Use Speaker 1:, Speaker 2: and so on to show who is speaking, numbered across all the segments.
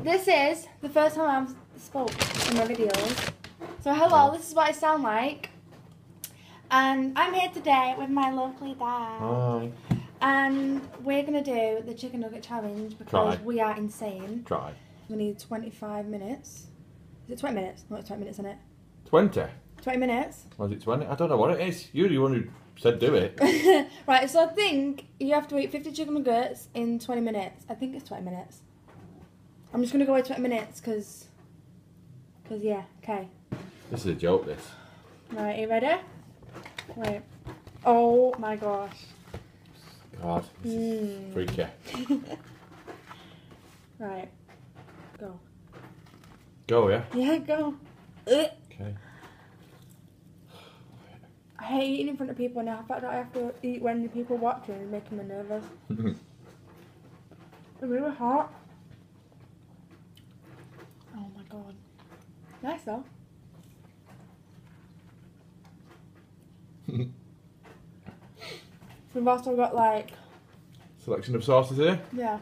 Speaker 1: This is the first time I've spoke in my videos. So hello, this is what I sound like. And I'm here today with my lovely dad.
Speaker 2: Hi.
Speaker 1: And we're going to do the chicken nugget challenge because we are insane.
Speaker 2: Try.
Speaker 1: We need 25 minutes. Is it 20 minutes? No, it's 20 minutes, isn't it?
Speaker 2: 20?
Speaker 1: 20 minutes.
Speaker 2: Was it 20? I don't know what it is. You're the one who said do it.
Speaker 1: Right, so I think you have to eat 50 chicken nuggets in 20 minutes. I think it's 20 minutes. I'm just going to go with 20 minutes because yeah, okay.
Speaker 2: This is a joke, this.
Speaker 1: Right, you ready? Wait. Oh my gosh.
Speaker 2: God, this is freaky.
Speaker 1: Right. Go.
Speaker 2: Go, yeah?
Speaker 1: Yeah, go.
Speaker 2: Okay.
Speaker 1: I hate eating in front of people now. The fact that I have to eat when the people watching is making me nervous. It's really hot. Oh my god. Nice though. We've also got like...
Speaker 2: Selection of sauces here.
Speaker 1: Yeah.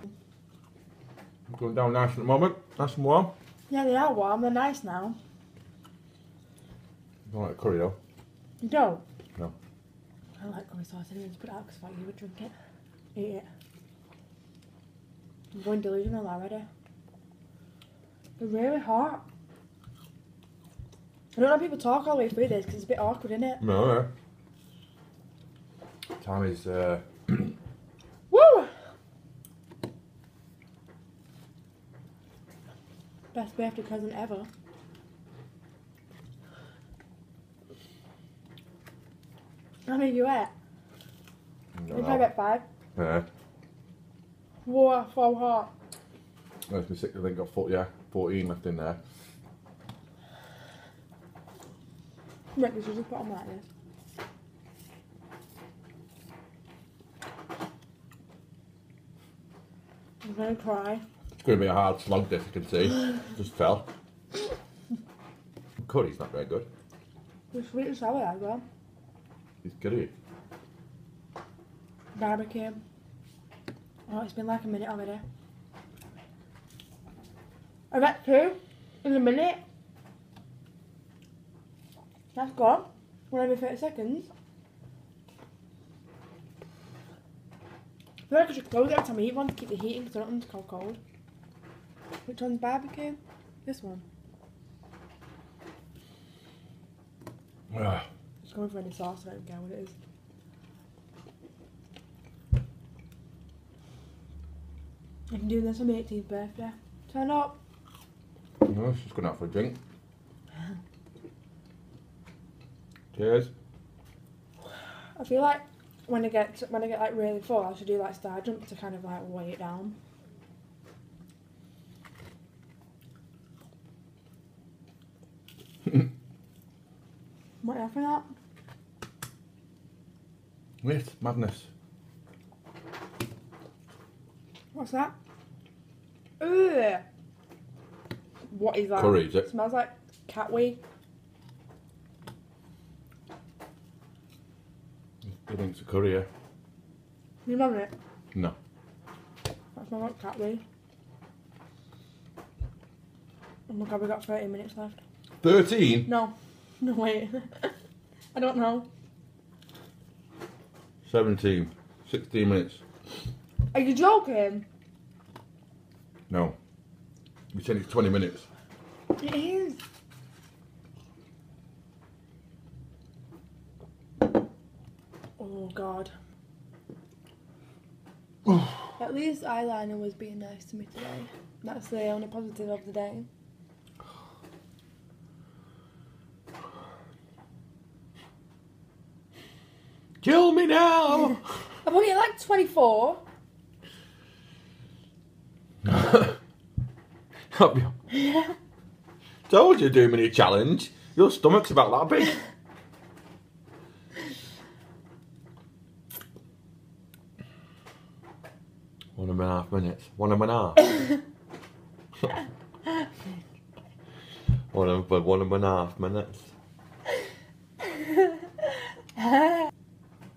Speaker 2: Going down nice at the moment. Nice and warm.
Speaker 1: Yeah, they are warm. They're nice now.
Speaker 2: I don't like curry though.
Speaker 1: You don't?
Speaker 2: No.
Speaker 1: I don't like curry sauce. I didn't just put it out because I thought you would drink it. Eat it. I'm going delusional already. They're really hot. I don't know if people talk all the way through this because it's a bit awkward, isn't it?
Speaker 2: No, yeah. Time is...
Speaker 1: Woo! Best birthday present ever. How many you ate? You probably ate 5.
Speaker 2: Yeah.
Speaker 1: Whoa, so hot.
Speaker 2: Makes me sick. I think got 14 left in there.
Speaker 1: Right, we should just put them like this. I'm gonna cry.
Speaker 2: It's going to be a hard slog, this, you can see. Just fell. Curry's not very good.
Speaker 1: It's sweet and sour as well.
Speaker 2: It's curry.
Speaker 1: Barbecue. Oh, it's been like a minute already. I got 2 in a minute. That's good. 1 every 30 seconds. I feel like I should close it every time I eat one to keep the heating because I don't want it to go cold. Which one's barbecue? This one. Just going for any sauce, I don't care what it is. I can do this on my 18th birthday. Turn up.
Speaker 2: No, she's going out for a drink. Cheers.
Speaker 1: I feel like when I get like really full, I should do like star jump to kind of like weigh it down. What are you laughing at?
Speaker 2: Wait, madness.
Speaker 1: What's that? Ugh. What is that?
Speaker 2: Curry, is it?
Speaker 1: Smells like cat wee.
Speaker 2: I think it's a curry, yeah?
Speaker 1: You love it?
Speaker 2: No.
Speaker 1: That smells like cat wee. Oh my god, we got 30 minutes left.
Speaker 2: 13?
Speaker 1: No. No, wait. I don't know.
Speaker 2: 17. 16 minutes.
Speaker 1: Are you joking?
Speaker 2: No. You said it's 20 minutes.
Speaker 1: It is. Oh god. At least eyeliner was being nice to me today. That's the only positive of the day.
Speaker 2: Kill me now!
Speaker 1: I've only like 24. Yeah.
Speaker 2: Told you to do a mini challenge. Your stomach's about that big. One and a half minutes. 1.5. 1.5 minutes.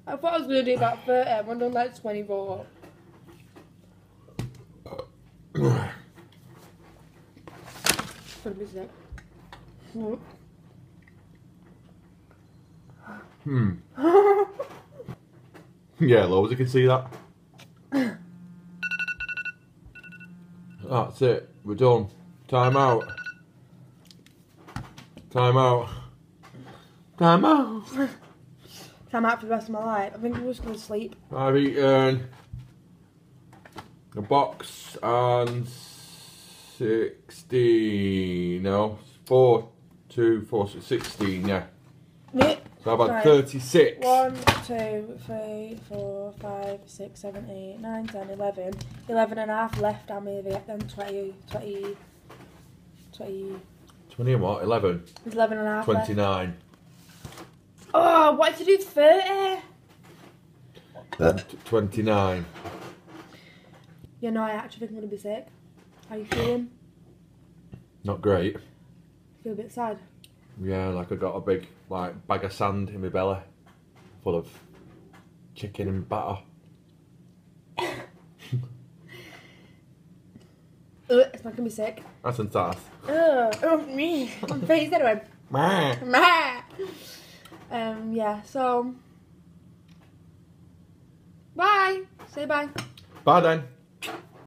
Speaker 1: I thought I was going to do about 30. I've done like 24. gonna be sick.
Speaker 2: Yeah, loads, you can see that. That's it. We're done. Time out. Time out. Time out.
Speaker 1: I'm out for the rest of my life. I think I'm just gonna sleep.
Speaker 2: I've eaten a box and 16. No, 4, 2, 4, 16. Yeah. So I've had 36.
Speaker 1: 1, 2, 3, 4, 5, 6, 7, 8, 9, 10, 11. 11 and a half left. I'm maybe then 20.
Speaker 2: 20 and what? 11.
Speaker 1: There's 11 and a half
Speaker 2: 29.
Speaker 1: left. Oh, what did you do 30?
Speaker 2: 29.
Speaker 1: Yeah, no, I actually think I'm going to be sick. How are you feeling?
Speaker 2: Not great.
Speaker 1: Feel a bit sad?
Speaker 2: Yeah, like I got a big bag of sand in my belly, full of chicken and batter.
Speaker 1: It's making me sick.
Speaker 2: That's intense.
Speaker 1: Oh, me. My face anyway. Yeah, so bye. Say bye.
Speaker 2: Bye then.